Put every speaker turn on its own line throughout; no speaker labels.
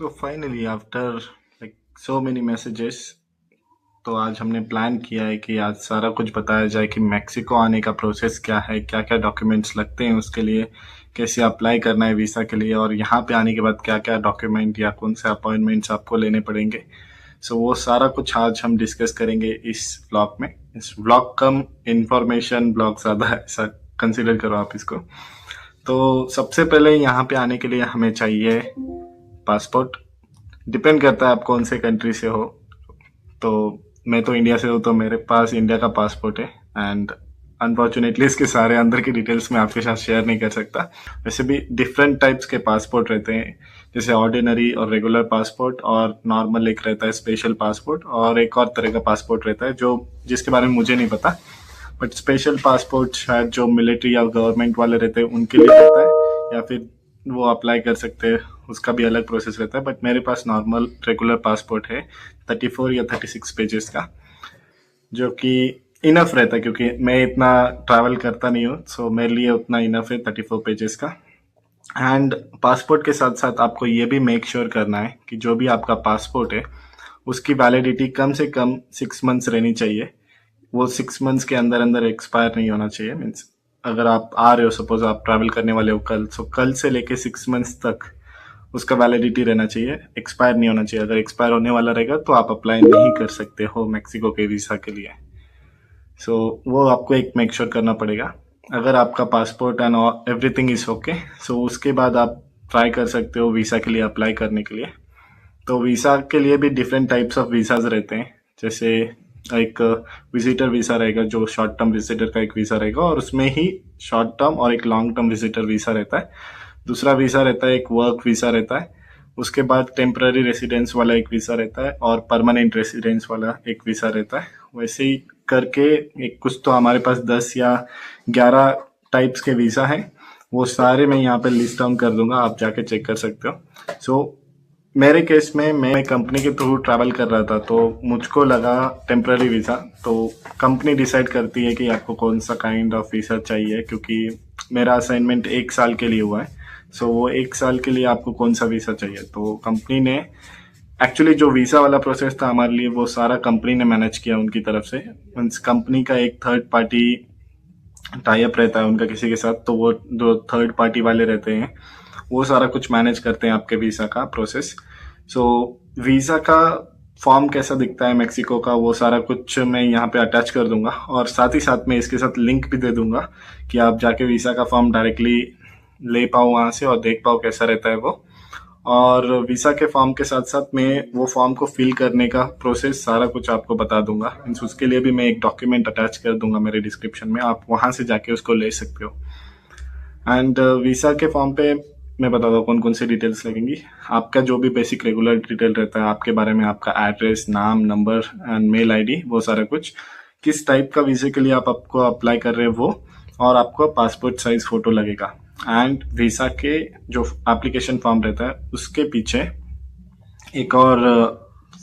So finally, after like so many messages, तो आज हमने प्लान किया है कि आज सारा कुछ बताया जाए कि मेक्सिको आने का प्रोसेस क्या है, क्या क्या डॉक्यूमेंट्स लगते हैं उसके लिए, कैसे अप्लाई करना है वीज़ा के लिए, और यहाँ पे आने के बाद क्या क्या डॉक्यूमेंट या कौन से अपॉइंटमेंट्स आपको लेने पड़ेंगे। सो वो सारा कुछ आज हम डिस्कस करेंगे इस ब्लॉग में। इस ब्लॉग कम इंफॉर्मेशन ब्लॉग ज़्यादा है, ऐसा कंसिडर करो आप इसको। तो सबसे पहले यहाँ पे आने के लिए हमें चाहिए पासपोर्ट। डिपेंड करता है आप कौन से कंट्री से हो। तो मैं तो इंडिया से हूँ, तो मेरे पास इंडिया का पासपोर्ट है। एंड अनफॉर्चुनेटली इसके सारे अंदर की डिटेल्स मैं आपके साथ शेयर नहीं कर सकता। वैसे भी डिफरेंट टाइप्स के पासपोर्ट रहते हैं, जैसे ऑर्डिनरी और रेगुलर पासपोर्ट, और नॉर्मल एक रहता है स्पेशल पासपोर्ट, और एक और तरह का पासपोर्ट रहता है जो जिसके बारे में मुझे नहीं पता। बट स्पेशल पासपोर्ट शायद जो मिलिट्री या गवर्नमेंट वाले रहते हैं उनके लिए रहता है, या फिर वो अप्लाई कर सकते हैं, उसका भी अलग प्रोसेस रहता है। बट मेरे पास नॉर्मल रेगुलर पासपोर्ट है 34 या 36 पेजेस का, जो कि इनफ रहता है क्योंकि मैं इतना ट्रैवल करता नहीं हूँ। सो मेरे लिए उतना इनफ है 34 पेजेस का। एंड पासपोर्ट के साथ साथ आपको ये भी मेक श्योर करना है कि जो भी आपका पासपोर्ट है उसकी वैलिडिटी कम से कम 6 मंथ्स रहनी चाहिए। वो 6 मंथ्स के अंदर अंदर एक्सपायर नहीं होना चाहिए। मीन्स अगर आप आ रहे हो, सपोज आप ट्रैवल करने वाले हो कल, सो कल से लेके 6 मंथ्स तक उसका वैलिडिटी रहना चाहिए, एक्सपायर नहीं होना चाहिए। अगर एक्सपायर होने वाला रहेगा तो आप अप्लाई नहीं कर सकते हो मेक्सिको के वीज़ा के लिए। सो वो आपको एक मेक श्योर करना पड़ेगा। अगर आपका passport and everything is okay, so उसके बाद आप ट्राई कर सकते हो वीज़ा के लिए अप्लाई करने के लिए। तो वीज़ा के लिए भी डिफरेंट टाइप्स ऑफ वीज़ाज रहते हैं। जैसे एक विजिटर वीज़ा रहेगा, जो शॉर्ट टर्म विजिटर का एक वीज़ा रहेगा, और उसमें ही शॉर्ट टर्म और एक लॉन्ग टर्म विजिटर वीज़ा रहता है। दूसरा वीज़ा रहता है एक वर्क वीज़ा रहता है। उसके बाद टेम्पररी रेसिडेंस वाला एक वीज़ा रहता है, और परमानेंट रेसिडेंस वाला एक वीज़ा रहता है। वैसे ही करके एक कुछ तो हमारे पास 10 या 11 टाइप्स के वीज़ा हैं। वो सारे मैं यहाँ पे लिस्ट डाउन कर दूंगा, आप जाके चेक कर सकते हो। सो मेरे केस में मैं कंपनी के थ्रू ट्रैवल कर रहा था, तो मुझको लगा टेम्पररी वीज़ा। तो कंपनी डिसाइड करती है कि आपको कौन सा काइंड ऑफ वीज़ा चाहिए, क्योंकि मेरा असाइनमेंट 1 साल के लिए हुआ है। सो वो 1 साल के लिए आपको कौन सा वीज़ा चाहिए, तो कंपनी ने एक्चुअली जो वीज़ा वाला प्रोसेस था हमारे लिए, वो सारा कंपनी ने मैनेज किया उनकी तरफ से। मीन्स कंपनी का एक थर्ड पार्टी टाई अप रहता है उनका किसी के साथ, तो वो जो थर्ड पार्टी वाले रहते हैं वो सारा कुछ मैनेज करते हैं आपके वीज़ा का प्रोसेस। सो वीज़ा का फॉर्म कैसा दिखता है मेक्सिको का, वो सारा कुछ मैं यहाँ पे अटैच कर दूंगा, और साथ ही साथ मैं इसके साथ लिंक भी दे दूंगा कि आप जाके वीज़ा का फॉर्म डायरेक्टली ले पाओ वहाँ से और देख पाओ कैसा रहता है वो। और वीज़ा के फॉर्म के साथ साथ मैं वो फॉर्म को फिल करने का प्रोसेस सारा कुछ आपको बता दूंगा। मीन्स उसके लिए भी मैं एक डॉक्यूमेंट अटैच कर दूंगा मेरे डिस्क्रिप्शन में, आप वहाँ से जाके उसको ले सकते हो। एंड वीज़ा के फॉर्म पे मैं बताता हूँ कौन कौन सी डिटेल्स लगेंगी। आपका जो भी बेसिक रेगुलर डिटेल रहता है आपके बारे में, आपका एड्रेस, नाम, नंबर एंड मेल आईडी, वो सारा कुछ, किस टाइप का वीज़ा के लिए आपको अप्लाई कर रहे हैं वो, और आपको पासपोर्ट साइज फोटो लगेगा। एंड वीज़ा के जो एप्लीकेशन फॉर्म रहता है उसके पीछे एक और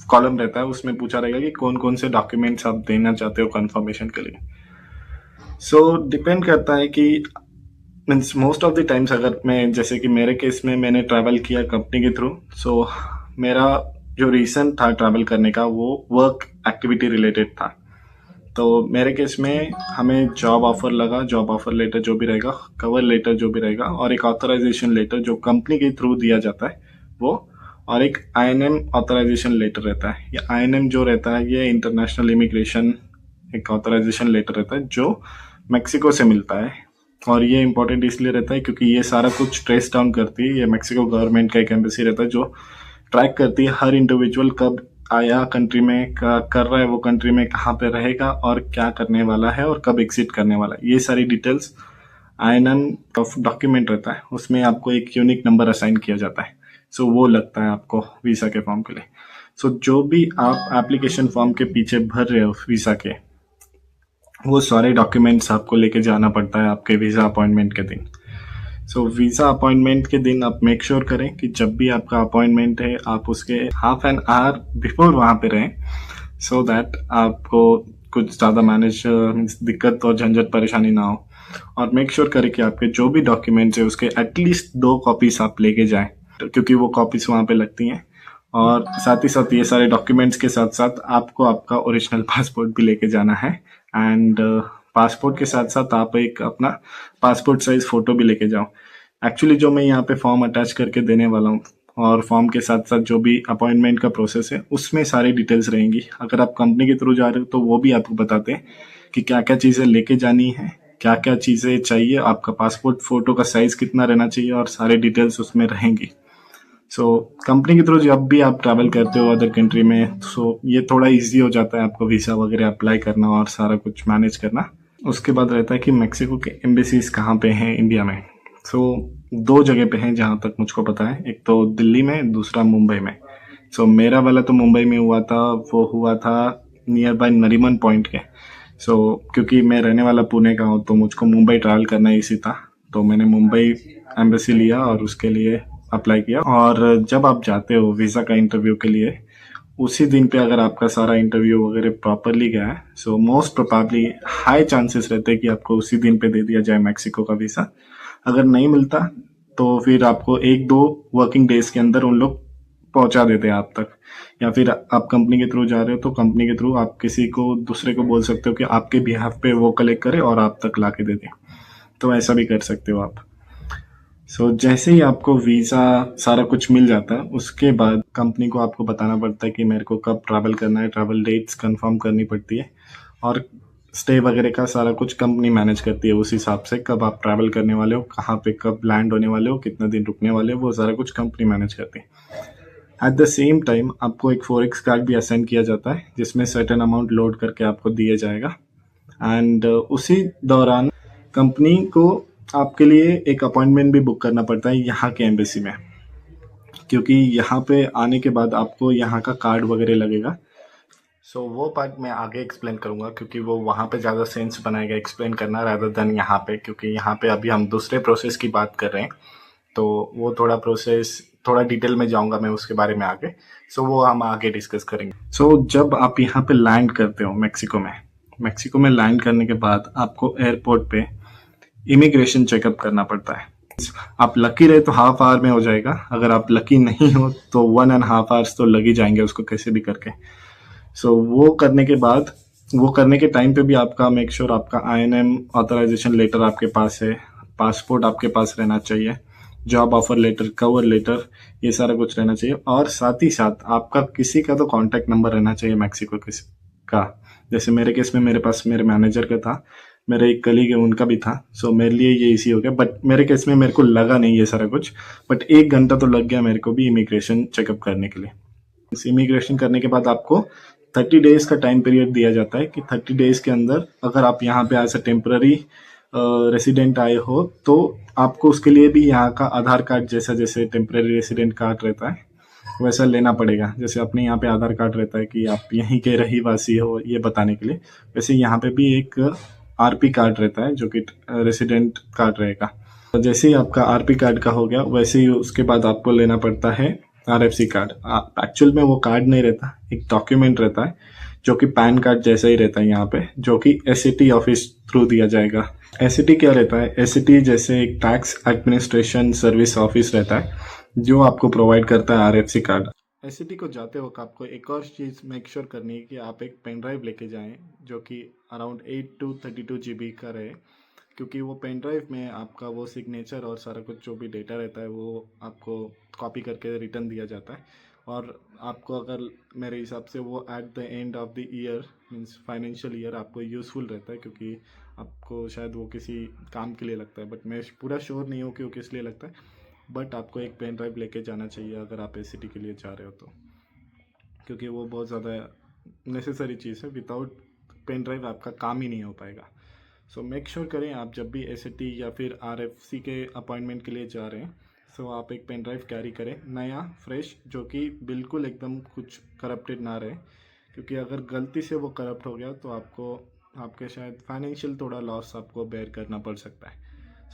कॉलम रहता है, उसमें पूछा रहेगा कि कौन कौन से डॉक्यूमेंट्स आप देना चाहते हो कंफर्मेशन के लिए। सो डिपेंड करता है कि means most of the times, अगर मैं जैसे कि मेरे केस में मैंने ट्रैवल किया कंपनी के थ्रू, सो मेरा जो रीज़न था ट्रैवल करने का वो वर्क एक्टिविटी रिलेटेड था। तो मेरे केस में हमें जॉब ऑफर लगा, जॉब ऑफर लेटर जो भी रहेगा, कवर लेटर जो भी रहेगा, और एक ऑथराइजेशन लेटर जो कंपनी के थ्रू दिया जाता है वो, और एक आईएनएम ऑथराइजेशन लेटर रहता है। ये आईएनएम जो रहता है ये इंटरनेशनल इमिग्रेशन एक ऑथराइजेशन लेटर रहता है जो मेक्सिको से मिलता है। और ये इंपॉर्टेंट इसलिए रहता है क्योंकि ये सारा कुछ ट्रेस डाउन करती है। ये मेक्सिको गवर्नमेंट का एक एम्बेसी रहता है जो ट्रैक करती है हर इंडिविजुअल कब आया कंट्री में, कर रहा है वो कंट्री में, कहाँ पे रहेगा और क्या करने वाला है, और कब एग्जिट करने वाला है। ये सारी डिटेल्स आईएनएन ऑफ डॉक्यूमेंट रहता है, उसमें आपको एक यूनिक नंबर असाइन किया जाता है। सो वो लगता है आपको वीज़ा के फॉर्म के लिए। सो जो भी आप एप्लीकेशन फॉर्म के पीछे भर रहे हो वीज़ा के, वो सारे डॉक्यूमेंट्स आपको लेके जाना पड़ता है आपके वीज़ा अपॉइंटमेंट के दिन। सो वीज़ा अपॉइंटमेंट के दिन आप मेक श्योर करें कि जब भी आपका अपॉइंटमेंट है आप उसके हाफ एन आवर बिफोर वहाँ पे रहें, सो दैट आपको कुछ ज़्यादा मैनेज दिक्कत और झंझट परेशानी ना हो। और मेक श्योर करें कि आपके जो भी डॉक्यूमेंट्स है उसके एटलीस्ट 2 कॉपीज आप लेके जाएं। क्योंकि वो कॉपीज वहाँ पे लगती हैं। और साथ ही साथ ये सारे डॉक्यूमेंट्स के साथ साथ आपको आपका ओरिजिनल पासपोर्ट भी लेके जाना है। एंड पासपोर्ट के साथ साथ आप एक अपना पासपोर्ट साइज फोटो भी लेके जाओ। एक्चुअली जो मैं यहाँ पे फॉर्म अटैच करके देने वाला हूँ, और फॉर्म के साथ साथ जो भी अपॉइंटमेंट का प्रोसेस है उसमें सारी डिटेल्स रहेंगी। अगर आप कंपनी के थ्रू जा रहे हो तो वो भी आपको बताते हैं कि क्या क्या चीज़ें लेके जानी है, क्या क्या चीज़ें चाहिए, आपका पासपोर्ट फोटो का साइज कितना रहना चाहिए, और सारे डिटेल्स उसमें रहेंगी। सो कंपनी के थ्रू जब भी आप ट्रैवल करते हो अदर कंट्री में, सो ये थोड़ा इजी हो जाता है आपको वीज़ा वगैरह अप्लाई करना और सारा कुछ मैनेज करना। उसके बाद रहता है कि मेक्सिको के एम्बेसीज कहाँ पे हैं इंडिया में। सो दो जगह पे हैं जहाँ तक मुझको पता है, एक तो दिल्ली में, दूसरा मुंबई में। सो मेरा वाला तो मुंबई में हुआ था, वो हुआ था नियर बाय नरीमन पॉइंट के। सो क्योंकि मैं रहने वाला पुणे का हूँ तो मुझको मुंबई ट्रैवल करना इसी था, तो मैंने मुंबई एम्बेसी लिया और उसके लिए अप्लाई किया। और जब आप जाते हो वीज़ा का इंटरव्यू के लिए, उसी दिन पे अगर आपका सारा इंटरव्यू वगैरह प्रॉपरली गया है, so most probably high chances रहते हैं कि आपको उसी दिन पे दे दिया जाए मैक्सिको का वीज़ा। अगर नहीं मिलता तो फिर आपको एक दो वर्किंग डेज के अंदर उन लोग पहुंचा देते हैं आप तक। या फिर आप कंपनी के थ्रू जा रहे हो तो कंपनी के थ्रू आप किसी को दूसरे को बोल सकते हो कि आपके बिहाफ पे वो कलेक्ट करे और आप तक ला के दे दे। तो ऐसा भी कर सकते हो आप। जैसे ही आपको वीज़ा सारा कुछ मिल जाता है, उसके बाद कंपनी को आपको बताना पड़ता है कि मेरे को कब ट्रैवल करना है, ट्रैवल डेट्स कंफर्म करनी पड़ती है, और स्टे वगैरह का सारा कुछ कंपनी मैनेज करती है उस हिसाब से। कब आप ट्रैवल करने वाले हो, कहाँ पे कब लैंड होने वाले हो, कितना दिन रुकने वाले हो, वो सारा कुछ कंपनी मैनेज करती है। एट द सेम टाइम आपको एक फॉरेक्स कार्ड भी असाइन किया जाता है जिसमें सर्टेन अमाउंट लोड करके आपको दिया जाएगा। एंड उसी दौरान कंपनी को आपके लिए एक अपॉइंटमेंट भी बुक करना पड़ता है यहाँ के एम्बेसी में, क्योंकि यहाँ पे आने के बाद आपको यहाँ का कार्ड वगैरह लगेगा। वो पार्ट मैं आगे एक्सप्लेन करूँगा, क्योंकि वो वहाँ पे ज़्यादा सेंस बनाएगा एक्सप्लेन करना रादर देन यहाँ पे, क्योंकि यहाँ पे अभी हम दूसरे प्रोसेस की बात कर रहे हैं। तो वो थोड़ा प्रोसेस थोड़ा डिटेल में जाऊँगा मैं उसके बारे में आगे। वो हम आगे डिस्कस करेंगे। जब आप यहाँ पे लैंड करते हो मैक्सिको में लैंड करने के बाद आपको एयरपोर्ट पे इमिग्रेशन चेकअप करना पड़ता है। आप लकी रहे तो हाफ आवर में हो जाएगा, अगर आप लकी नहीं हो तो 1.5 आवर्स तो लग ही जाएंगे उसको कैसे भी करके। वो करने के बाद, वो करने के टाइम पे भी आपका मेक श्योर आपका INM ऑथराइजेशन लेटर आपके पास है, पासपोर्ट आपके पास रहना चाहिए, job offer letter, cover letter, ये सारा कुछ रहना चाहिए। और साथ ही साथ आपका किसी का तो कॉन्टैक्ट नंबर रहना चाहिए मैक्सिको किसी का। जैसे मेरे केस में मेरे पास मेरे मैनेजर का था, मेरे एक कलीग है उनका भी था। मेरे लिए ये इजी हो गया, बट मेरे केस में मेरे को लगा नहीं ये सारा कुछ, बट 1 घंटा तो लग गया मेरे को भी इमिग्रेशन चेकअप करने के लिए। इस इमिग्रेशन करने के बाद आपको 30 डेज का टाइम पीरियड दिया जाता है कि 30 डेज के अंदर अगर आप यहाँ पे एज अ टेम्पररी रेसिडेंट आए हो तो आपको उसके लिए भी यहाँ का आधार कार्ड, जैसे टेम्पररी रेसिडेंट कार्ड रहता है वैसा लेना पड़ेगा। जैसे अपने यहाँ पे आधार कार्ड रहता है कि आप यहीं के रहीवासी हो ये बताने के लिए, वैसे यहाँ पे भी एक RP कार्ड रहता है जो कि रेसिडेंट कार्ड रहेगा। जैसे ही आपका RP कार्ड का हो गया, वैसे ही उसके बाद आपको लेना पड़ता है RFC कार्ड। एक्चुअल में वो कार्ड नहीं रहता, एक डॉक्यूमेंट रहता है जो कि पैन कार्ड जैसा ही रहता है यहाँ पे, जो कि SAT ऑफिस थ्रू दिया जाएगा। SAT क्या रहता है? SAT जैसे एक टैक्स एडमिनिस्ट्रेशन सर्विस ऑफिस रहता है जो आपको प्रोवाइड करता है RFC कार्ड। SAT को जाते वक्त आपको एक और चीज़ मेक श्योर करनी है कि आप एक पेन ड्राइव लेके जाएं जो कि अराउंड 8 to 32 GB का रहे, क्योंकि वो पेन ड्राइव में आपका वो सिग्नेचर और सारा कुछ जो भी डेटा रहता है वो आपको कॉपी करके रिटर्न दिया जाता है। और आपको अगर मेरे हिसाब से वो at the end of the year means financial year आपको यूज़फुल रहता है, क्योंकि आपको शायद वो किसी काम के लिए लगता है, बट मैं पूरा श्योर नहीं हूँ कि वो किस लिए लगता है। बट आपको एक पेन ड्राइव लेके जाना चाहिए अगर आप SAT के लिए जा रहे हो तो, क्योंकि वो बहुत ज़्यादा नेसेसरी चीज़ है। विदाउट पेन ड्राइव आपका काम ही नहीं हो पाएगा। मेक श्योर करें आप जब भी SAT या फिर RFC के अपॉइंटमेंट के लिए जा रहे हैं, आप एक पेन ड्राइव कैरी करें नया फ्रेश, जो कि बिल्कुल एकदम कुछ करप्टेड ना रहे, क्योंकि अगर गलती से वो करप्ट हो गया तो आपके शायद फाइनेंशियल थोड़ा लॉस आपको बेयर करना पड़ सकता है।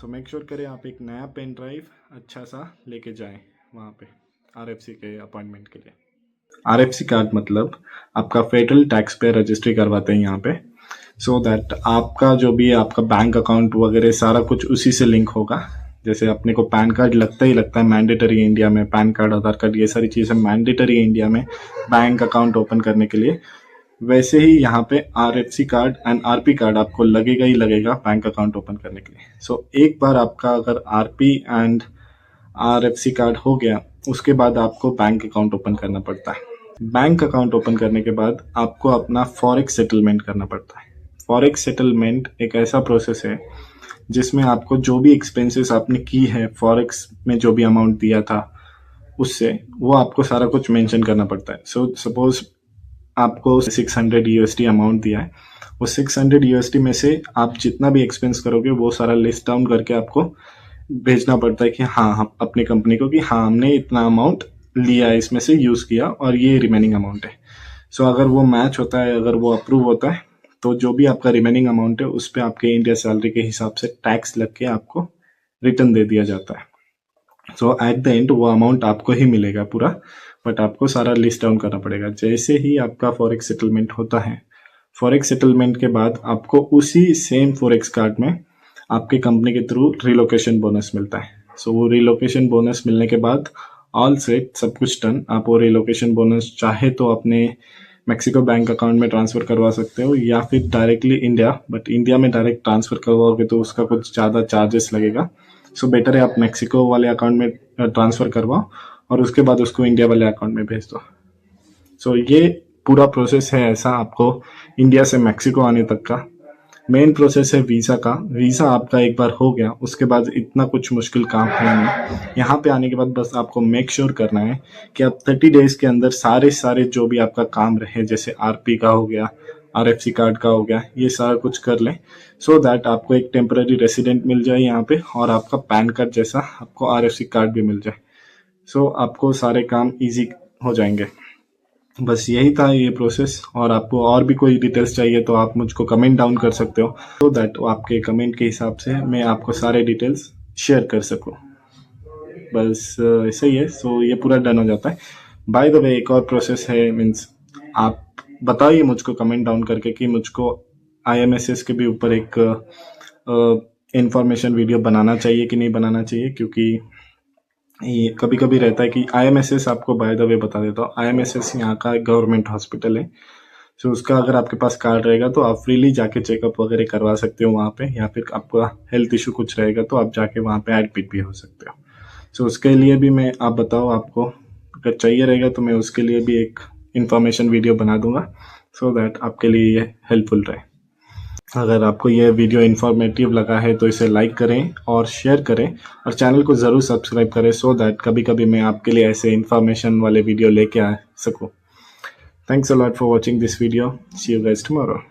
मेक श्योर करें आप एक नया पेन ड्राइव अच्छा सा लेके जाएं वहाँ पे RFC के अपॉइंटमेंट के लिए। RFC कार्ड मतलब आपका फेडरल टैक्स पे रजिस्ट्री करवाते हैं यहाँ पे, सो दैट आपका जो भी आपका बैंक अकाउंट वगैरह सारा कुछ उसी से लिंक होगा। जैसे अपने को पैन कार्ड लगता ही लगता है मैंडेटरी इंडिया में, पैन कार्ड, आधार कार्ड, ये सारी चीज़ें मैंडेटरी इंडिया में बैंक अकाउंट ओपन करने के लिए, वैसे ही यहाँ पे RFC card and RP card आपको लगेगा ही लगेगा बैंक अकाउंट ओपन करने के लिए। सो एक बार आपका अगर RP एंड RFC कार्ड हो गया, उसके बाद आपको बैंक अकाउंट ओपन करना पड़ता है। बैंक अकाउंट ओपन करने के बाद आपको अपना फॉरेक्स सेटलमेंट करना पड़ता है। फॉरेक्स सेटलमेंट एक ऐसा प्रोसेस है जिसमें आपको जो भी एक्सपेंसेस आपने की है फॉरेक्स में, जो भी अमाउंट दिया था उससे, वो आपको सारा कुछ मेंशन करना पड़ता है। सो सपोज आपको 600 USD अमाउंट दिया है, वो 600 USD में से आप जितना भी एक्सपेंस करोगे वो सारा लिस्ट डाउन करके आपको भेजना पड़ता है कि हाँ, हम अपनी कंपनी को कि हाँ, हमने इतना अमाउंट लिया है, इसमें से यूज़ किया और ये रिमेनिंग अमाउंट है। सो अगर वो मैच होता है, अगर वो अप्रूव होता है, तो जो भी आपका रिमेनिंग अमाउंट है उस पर आपके इंडिया सैलरी के हिसाब से टैक्स लग के आपको रिटर्न दे दिया जाता है। सो एट द एंड वो अमाउंट आपको ही मिलेगा पूरा, बट आपको सारा लिस्ट डाउन करना पड़ेगा। जैसे ही आपका फॉरेक्स सेटलमेंट होता है, फॉरेक्स सेटलमेंट के बाद आपको उसी सेम फॉरेक्स कार्ड में आपके कंपनी के थ्रू रिलोकेशन बोनस मिलता है। सो वो रिलोकेशन बोनस मिलने के बाद ऑल सेट, सब कुछ डन। आप वो रिलोकेशन बोनस चाहे तो अपने मैक्सिको बैंक अकाउंट में ट्रांसफ़र करवा सकते हो या फिर डायरेक्टली इंडिया, बट इंडिया में डायरेक्ट ट्रांसफ़र करवाओगे तो उसका कुछ ज़्यादा चार्जेस लगेगा। सो बेटर है आप मैक्सिको वाले अकाउंट में ट्रांसफ़र करवाओ और उसके बाद उसको इंडिया वाले अकाउंट में भेज दो। सो ये पूरा प्रोसेस है ऐसा आपको इंडिया से मैक्सिको आने तक का। मेन प्रोसेस है वीज़ा का। वीज़ा आपका एक बार हो गया, उसके बाद इतना कुछ मुश्किल काम है नहीं। यहाँ पे आने के बाद बस आपको मेक श्योर करना है कि आप 30 डेज़ के अंदर सारे जो भी आपका काम रहे, जैसे RP का हो गया, RFC कार्ड का हो गया, ये सारा कुछ कर लें, सो दैट आपको एक टेम्पररी रेसिडेंट मिल जाए यहाँ पे और आपका पैन कार्ड जैसा आपको RFC कार्ड भी मिल जाए। सो आपको सारे काम ईजी हो जाएंगे। बस यही था ये प्रोसेस। और आपको और भी कोई डिटेल्स चाहिए तो आप मुझको कमेंट डाउन कर सकते हो, सो दैट आपके कमेंट के हिसाब से मैं आपको सारे डिटेल्स शेयर कर सकूँ। बस ऐसा ही है। सो ये पूरा डन हो जाता है। बाय द वे, एक और प्रोसेस है, मीन्स आप बताइए मुझको कमेंट डाउन करके कि मुझको IMSS के भी ऊपर एक इंफॉर्मेशन वीडियो बनाना चाहिए कि नहीं बनाना चाहिए, क्योंकि ये कभी कभी रहता है कि IMSS, आपको बाय द वे बता देता हूँ, IMSS यहाँ का एक गवर्नमेंट हॉस्पिटल है। सो उसका अगर आपके पास कार्ड रहेगा तो आप फ्रीली जाके चेकअप वगैरह करवा सकते हो वहाँ पे, या फिर आपका हेल्थ इशू कुछ रहेगा तो आप जाके वहाँ पे एडमिट भी हो सकते हो। सो उसके लिए भी मैं, आप बताओ आपको अगर चाहिए रहेगा तो मैं उसके लिए भी एक इन्फॉर्मेशन वीडियो बना दूंगा, सो दैट आपके लिए ये हेल्पफुल रहे। अगर आपको ये वीडियो इन्फॉर्मेटिव लगा है तो इसे लाइक करें और शेयर करें और चैनल को ज़रूर सब्सक्राइब करें, सो दैट कभी कभी मैं आपके लिए ऐसे इन्फॉर्मेशन वाले वीडियो लेके आ सकूँ। Thanks a lot for watching this video. See you guys tomorrow.